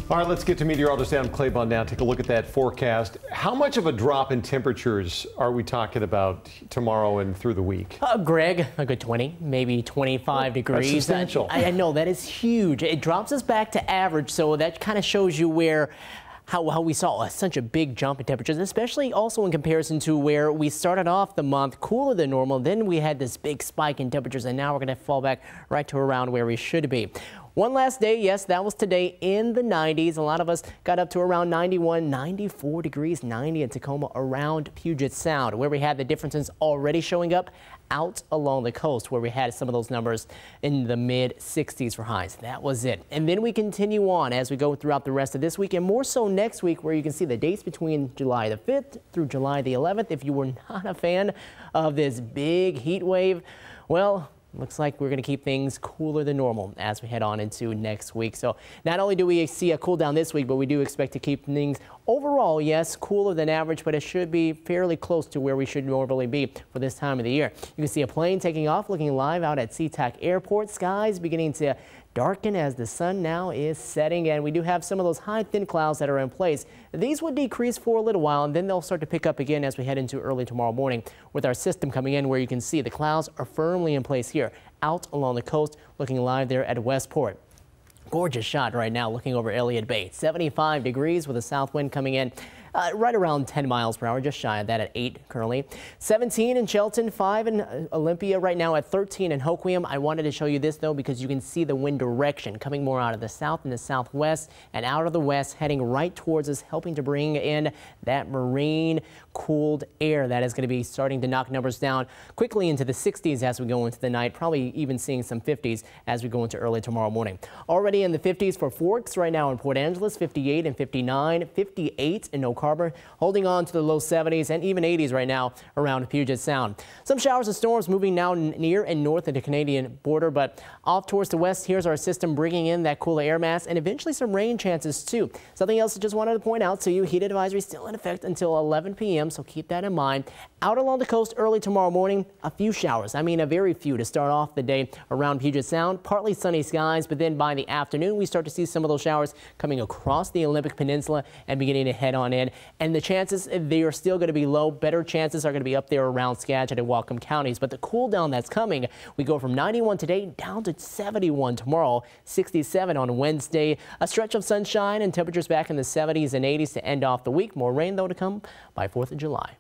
All right, let's get to meteorologist Adam Claibon now. Take a look at that forecast. How much of a drop in temperatures are we talking about tomorrow and through the week? Greg, a good 20, maybe 25 degrees. That's substantial. I know, that is huge. It drops us back to average, so that kind of shows you where how we saw such a big jump in temperatures, especially also in comparison to where we started off the month cooler than normal. Then we had this big spike in temperatures, and now we're going to fall back right to around where we should be. One last day, yes, that was today in the 90s. A lot of us got up to around 91, 94 degrees, 90 in Tacoma around Puget Sound, where we had the differences already showing up out along the coast, where we had some of those numbers in the mid 60s for highs. That was it. And then we continue on as we go throughout the rest of this week, and more so next week, where you can see the dates between July the 5th through July the 11th. If you were not a fan of this big heat wave, well, looks like we're going to keep things cooler than normal as we head on into next week. So not only do we see a cool down this week, but we do expect to keep things overall, yes, cooler than average, but it should be fairly close to where we should normally be for this time of the year. You can see a plane taking off, looking live out at SeaTac Airport. Skies beginning to darken as the sun now is setting, and we do have some of those high thin clouds that are in place. These will decrease for a little while, and then they'll start to pick up again as we head into early tomorrow morning with our system coming in, where you can see the clouds are firmly in place here out along the coast, looking live there at Westport. Gorgeous shot right now looking over Elliott Bay. 75 degrees with a south wind coming in right around 10 miles per hour, just shy of that at 8 currently. 17 in Shelton, 5 in Olympia, right now at 13 in Hoquiam. I wanted to show you this though because you can see the wind direction coming more out of the south and the southwest and out of the west, heading right towards us, helping to bring in that marine cooled air that is going to be starting to knock numbers down quickly into the 60s as we go into the night, probably even seeing some 50s as we go into early tomorrow morning. Already in the 50s for Forks right now in Port Angeles, 58 and 59, 58 in Oak Harbor, holding on to the low 70s and even 80s right now around Puget Sound. Some showers and storms moving now near and north of the Canadian border, but off towards the west, here's our system bringing in that cooler air mass and eventually some rain chances too. Something else I just wanted to point out to you, heat advisory still in effect until 11 p.m. so keep that in mind. Out along the coast early tomorrow morning, a few showers. I mean, a very few to start off the day around Puget Sound. Partly sunny skies, but then by the afternoon, we start to see some of those showers coming across the Olympic Peninsula and beginning to head on in. And the chances, they are still going to be low. Better chances are going to be up there around Skagit and Whatcom counties. But the cool down that's coming, we go from 91 today down to 71 tomorrow, 67 on Wednesday. A stretch of sunshine and temperatures back in the 70s and 80s to end off the week. More rain, though, to come by 4th of July.